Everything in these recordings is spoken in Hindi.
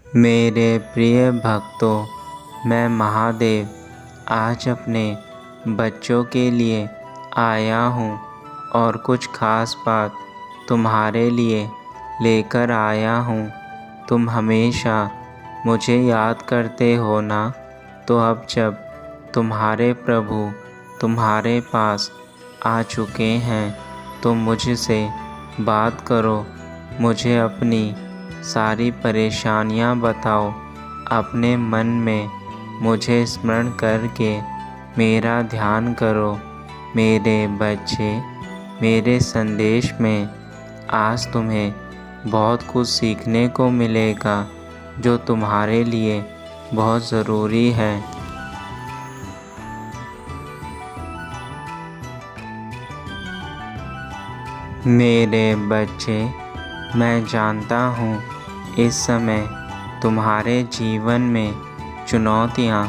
मेरे प्रिय भक्तों, मैं महादेव आज अपने बच्चों के लिए आया हूँ और कुछ खास बात तुम्हारे लिए लेकर आया हूँ। तुम हमेशा मुझे याद करते हो ना, तो अब जब तुम्हारे प्रभु तुम्हारे पास आ चुके हैं तो मुझसे बात करो, मुझे अपनी सारी परेशानियां बताओ। अपने मन में मुझे स्मरण करके मेरा ध्यान करो। मेरे बच्चे, मेरे संदेश में आज तुम्हें बहुत कुछ सीखने को मिलेगा जो तुम्हारे लिए बहुत ज़रूरी है। मेरे बच्चे, मैं जानता हूँ इस समय तुम्हारे जीवन में चुनौतियाँ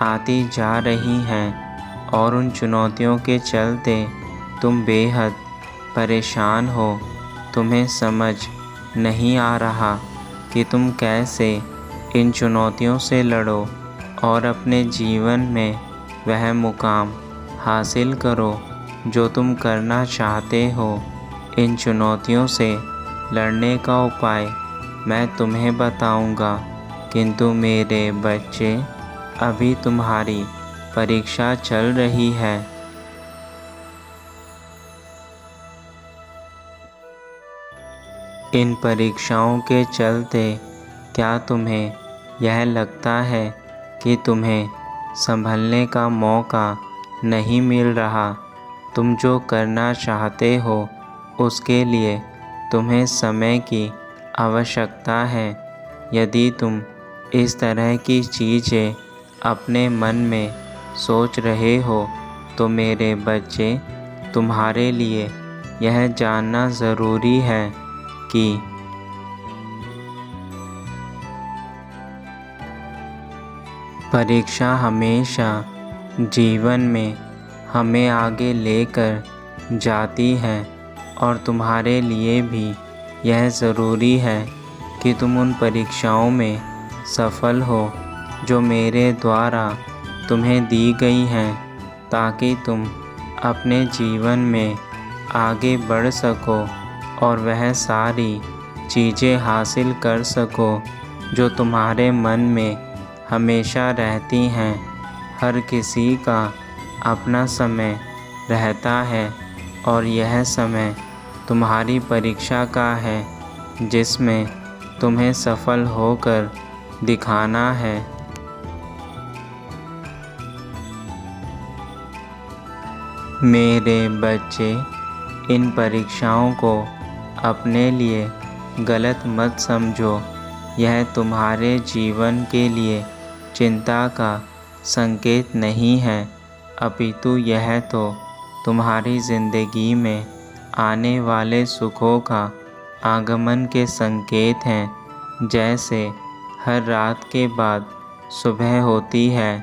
आती जा रही हैं और उन चुनौतियों के चलते तुम बेहद परेशान हो। तुम्हें समझ नहीं आ रहा कि तुम कैसे इन चुनौतियों से लड़ो और अपने जीवन में वह मुकाम हासिल करो जो तुम करना चाहते हो। इन चुनौतियों से लड़ने का उपाय मैं तुम्हें बताऊंगा, किंतु मेरे बच्चे, अभी तुम्हारी परीक्षा चल रही है। इन परीक्षाओं के चलते क्या तुम्हें यह लगता है कि तुम्हें संभलने का मौका नहीं मिल रहा? तुम जो करना चाहते हो उसके लिए तुम्हें समय की आवश्यकता है। यदि तुम इस तरह की चीज़ें अपने मन में सोच रहे हो तो मेरे बच्चे, तुम्हारे लिए यह जानना ज़रूरी है कि परीक्षा हमेशा जीवन में हमें आगे लेकर जाती है और तुम्हारे लिए भी यह ज़रूरी है कि तुम उन परीक्षाओं में सफल हो जो मेरे द्वारा तुम्हें दी गई हैं, ताकि तुम अपने जीवन में आगे बढ़ सको और वह सारी चीज़ें हासिल कर सको जो तुम्हारे मन में हमेशा रहती हैं। हर किसी का अपना समय रहता है और यह समय तुम्हारी परीक्षा का है, जिसमें तुम्हें सफल होकर दिखाना है। मेरे बच्चे, इन परीक्षाओं को अपने लिए गलत मत समझो। यह तुम्हारे जीवन के लिए चिंता का संकेत नहीं है, अपितु यह तो तुम्हारी ज़िंदगी में आने वाले सुखों का आगमन के संकेत हैं। जैसे हर रात के बाद सुबह होती है,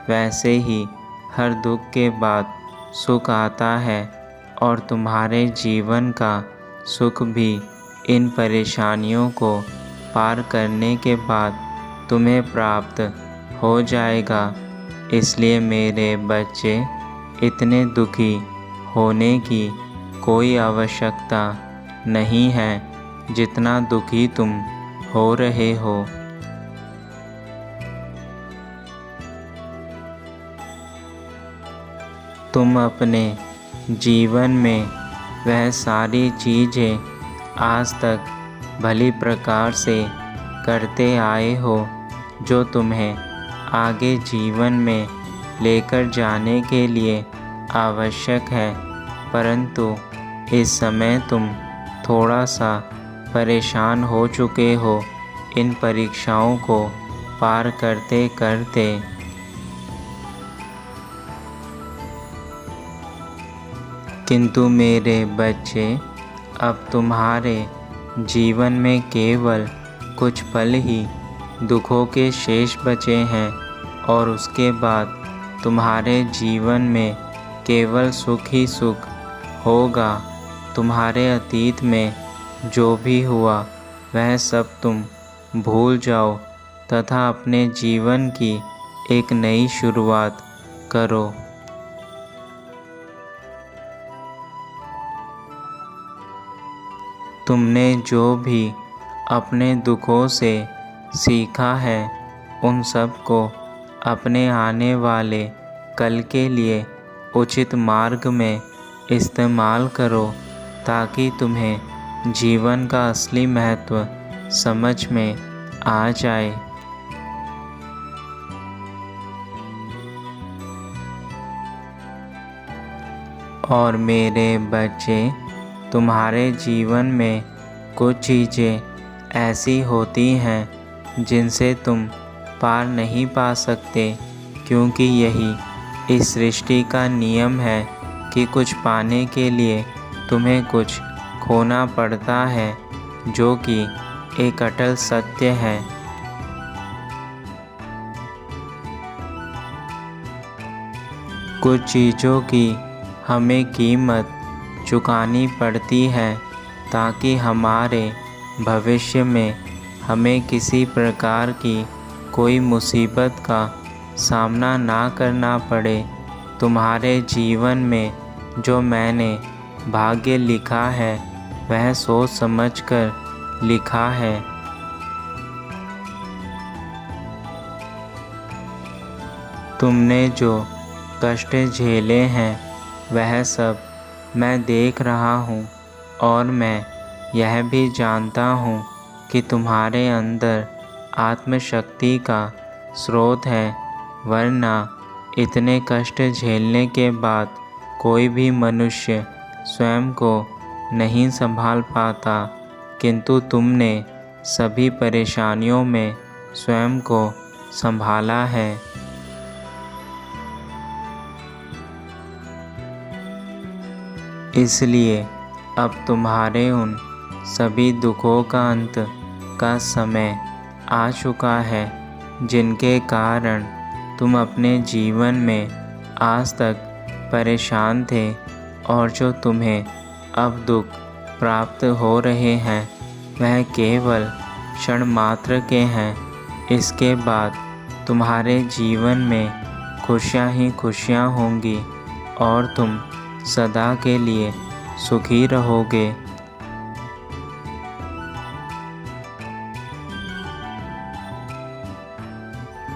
वैसे ही हर दुख के बाद सुख आता है और तुम्हारे जीवन का सुख भी इन परेशानियों को पार करने के बाद तुम्हें प्राप्त हो जाएगा। इसलिए मेरे बच्चे, इतने दुखी होने की कोई आवश्यकता नहीं है जितना दुखी तुम हो रहे हो। तुम अपने जीवन में वह सारी चीज़ें आज तक भली प्रकार से करते आए हो जो तुम्हें आगे जीवन में लेकर जाने के लिए आवश्यक है, परंतु इस समय तुम थोड़ा सा परेशान हो चुके हो इन परीक्षाओं को पार करते करते। किंतु मेरे बच्चे, अब तुम्हारे जीवन में केवल कुछ पल ही दुखों के शेष बचे हैं और उसके बाद तुम्हारे जीवन में केवल सुख ही सुख होगा। तुम्हारे अतीत में जो भी हुआ वह सब तुम भूल जाओ तथा अपने जीवन की एक नई शुरुआत करो। तुमने जो भी अपने दुखों से सीखा है उन सब को अपने आने वाले कल के लिए उचित मार्ग में इस्तेमाल करो, ताकि तुम्हें जीवन का असली महत्व समझ में आ जाए। और मेरे बच्चे, तुम्हारे जीवन में कुछ चीज़ें ऐसी होती हैं जिनसे तुम पार नहीं पा सकते, क्योंकि यही इस सृष्टि का नियम है कि कुछ पाने के लिए तुम्हें कुछ खोना पड़ता है, जो कि एक अटल सत्य है। कुछ चीज़ों की हमें कीमत चुकानी पड़ती है ताकि हमारे भविष्य में हमें किसी प्रकार की कोई मुसीबत का सामना ना करना पड़े। तुम्हारे जीवन में जो मैंने भाग्य लिखा है वह सोच समझकर लिखा है। तुमने जो कष्ट झेले हैं वह सब मैं देख रहा हूँ, और मैं यह भी जानता हूँ कि तुम्हारे अंदर आत्मशक्ति का स्रोत है, वरना इतने कष्ट झेलने के बाद कोई भी मनुष्य स्वयं को नहीं संभाल पाता, किंतु तुमने सभी परेशानियों में स्वयं को संभाला है। इसलिए अब तुम्हारे उन सभी दुखों का अंत का समय आ चुका है, जिनके कारण तुम अपने जीवन में आज तक परेशान थे, और जो तुम्हें अब दुख प्राप्त हो रहे हैं वह केवल क्षण मात्र के हैं। इसके बाद तुम्हारे जीवन में खुशियाँ ही खुशियाँ होंगी और तुम सदा के लिए सुखी रहोगे।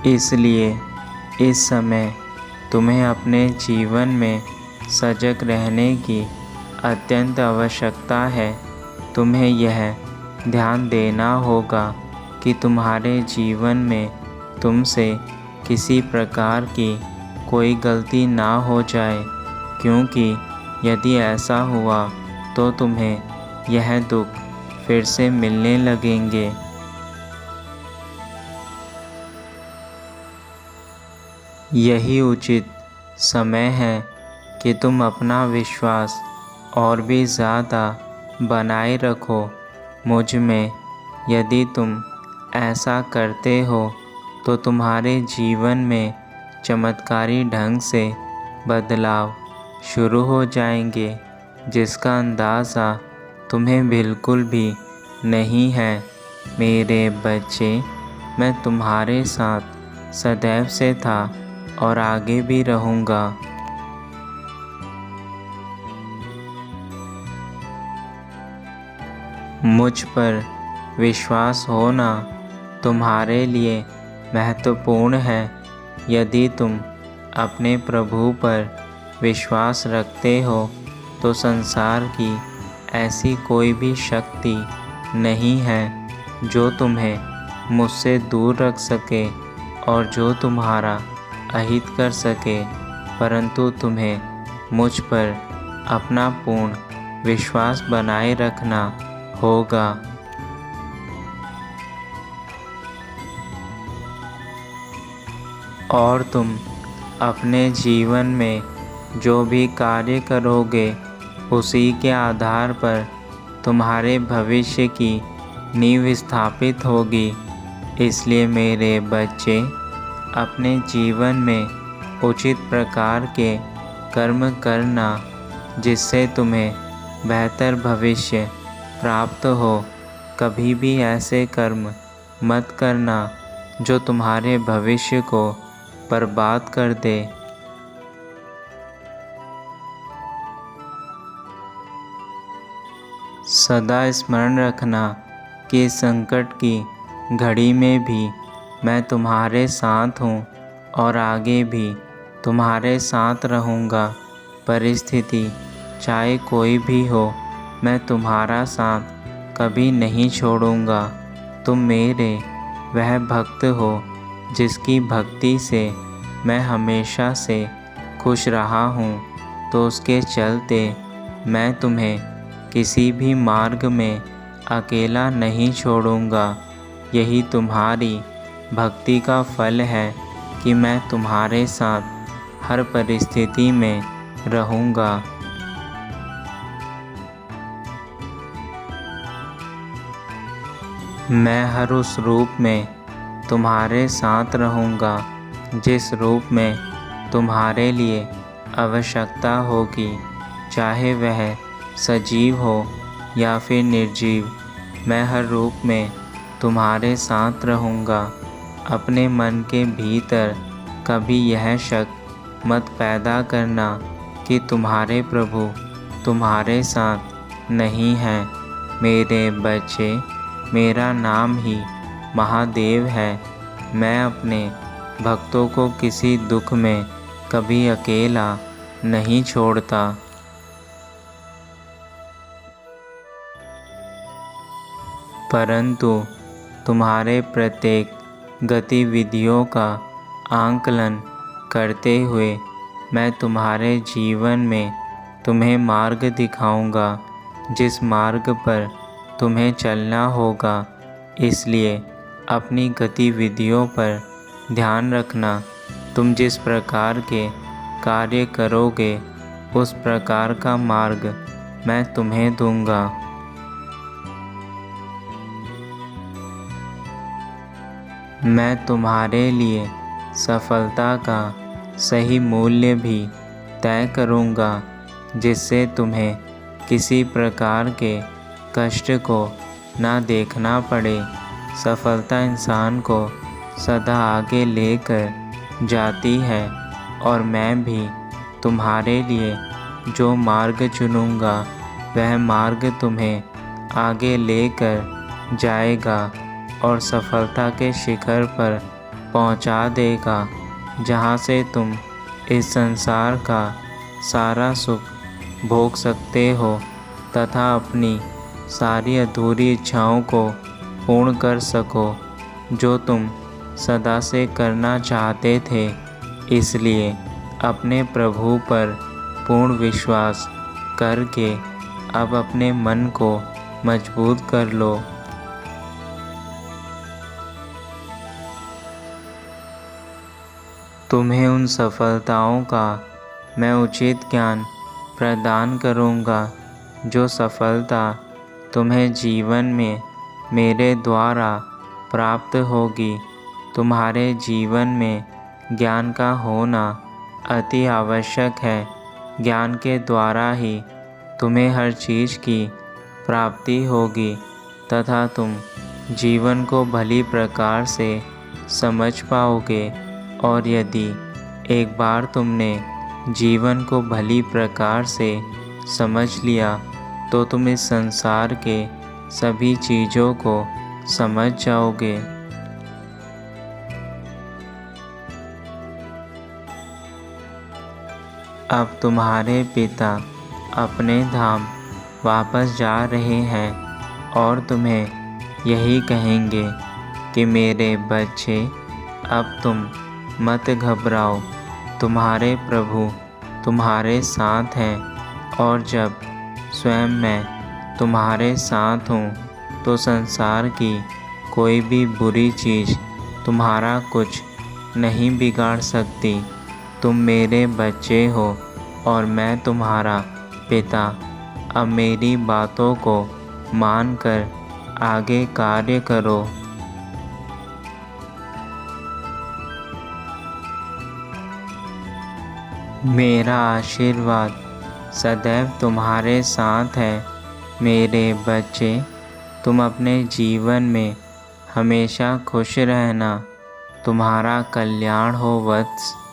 इसलिए इस समय तुम्हें अपने जीवन में सजग रहने की अत्यंत आवश्यकता है। तुम्हें यह ध्यान देना होगा कि तुम्हारे जीवन में तुमसे किसी प्रकार की कोई गलती ना हो जाए, क्योंकि यदि ऐसा हुआ तो तुम्हें यह दुख फिर से मिलने लगेंगे। यही उचित समय है कि तुम अपना विश्वास और भी ज़्यादा बनाए रखो मुझ में। यदि तुम ऐसा करते हो तो तुम्हारे जीवन में चमत्कारी ढंग से बदलाव शुरू हो जाएंगे, जिसका अंदाज़ा तुम्हें बिल्कुल भी नहीं है। मेरे बच्चे, मैं तुम्हारे साथ सदैव से था और आगे भी रहूँगा। मुझ पर विश्वास होना तुम्हारे लिए महत्वपूर्ण है। यदि तुम अपने प्रभु पर विश्वास रखते हो तो संसार की ऐसी कोई भी शक्ति नहीं है जो तुम्हें मुझसे दूर रख सके और जो तुम्हारा अहित कर सके, परंतु तुम्हें मुझ पर अपना पूर्ण विश्वास बनाए रखना होगा। और तुम अपने जीवन में जो भी कार्य करोगे उसी के आधार पर तुम्हारे भविष्य की नींव स्थापित होगी। इसलिए मेरे बच्चे, अपने जीवन में उचित प्रकार के कर्म करना, जिससे तुम्हें बेहतर भविष्य प्राप्त हो। कभी भी ऐसे कर्म मत करना जो तुम्हारे भविष्य को बर्बाद कर दे। सदा स्मरण रखना कि संकट की घड़ी में भी मैं तुम्हारे साथ हूँ और आगे भी तुम्हारे साथ रहूँगा। परिस्थिति चाहे कोई भी हो, मैं तुम्हारा साथ कभी नहीं छोड़ूँगा। तुम मेरे वह भक्त हो जिसकी भक्ति से मैं हमेशा से खुश रहा हूँ, तो उसके चलते मैं तुम्हें किसी भी मार्ग में अकेला नहीं छोड़ूँगा। यही तुम्हारी भक्ति का फल है कि मैं तुम्हारे साथ हर परिस्थिति में रहूँगा। मैं हर उस रूप में तुम्हारे साथ रहूँगा जिस रूप में तुम्हारे लिए आवश्यकता होगी, चाहे वह सजीव हो या फिर निर्जीव। मैं हर रूप में तुम्हारे साथ रहूँगा। अपने मन के भीतर कभी यह शक मत पैदा करना कि तुम्हारे प्रभु तुम्हारे साथ नहीं हैं। मेरे बच्चे, मेरा नाम ही महादेव है। मैं अपने भक्तों को किसी दुख में कभी अकेला नहीं छोड़ता। परंतु तुम्हारे प्रत्येक गतिविधियों का आंकलन करते हुए मैं तुम्हारे जीवन में तुम्हें मार्ग दिखाऊंगा, जिस मार्ग पर तुम्हें चलना होगा। इसलिए अपनी गतिविधियों पर ध्यान रखना। तुम जिस प्रकार के कार्य करोगे उस प्रकार का मार्ग मैं तुम्हें दूंगा। मैं तुम्हारे लिए सफलता का सही मूल्य भी तय करूंगा, जिससे तुम्हें किसी प्रकार के कष्ट को ना देखना पड़े। सफलता इंसान को सदा आगे लेकर जाती है और मैं भी तुम्हारे लिए जो मार्ग चुनूंगा वह मार्ग तुम्हें आगे लेकर जाएगा और सफलता के शिखर पर पहुंचा देगा, जहां से तुम इस संसार का सारा सुख भोग सकते हो तथा अपनी सारी अधूरी इच्छाओं को पूर्ण कर सको, जो तुम सदा से करना चाहते थे। इसलिए अपने प्रभु पर पूर्ण विश्वास करके अब अपने मन को मजबूत कर लो। तुम्हें उन सफलताओं का मैं उचित ज्ञान प्रदान करूंगा, जो सफलता तुम्हें जीवन में मेरे द्वारा प्राप्त होगी। तुम्हारे जीवन में ज्ञान का होना अति आवश्यक है। ज्ञान के द्वारा ही तुम्हें हर चीज़ की प्राप्ति होगी तथा तुम जीवन को भली प्रकार से समझ पाओगे। और यदि एक बार तुमने जीवन को भली प्रकार से समझ लिया तो तुम इस संसार के सभी चीज़ों को समझ जाओगे। अब तुम्हारे पिता अपने धाम वापस जा रहे हैं और तुम्हें यही कहेंगे कि मेरे बच्चे, अब तुम मत घबराओ, तुम्हारे प्रभु तुम्हारे साथ हैं। और जब स्वयं मैं तुम्हारे साथ हूँ तो संसार की कोई भी बुरी चीज़ तुम्हारा कुछ नहीं बिगाड़ सकती। तुम मेरे बच्चे हो और मैं तुम्हारा पिता। अब मेरी बातों को मानकर आगे कार्य करो। मेरा आशीर्वाद सदैव तुम्हारे साथ है। मेरे बच्चे, तुम अपने जीवन में हमेशा खुश रहना। तुम्हारा कल्याण हो वत्स।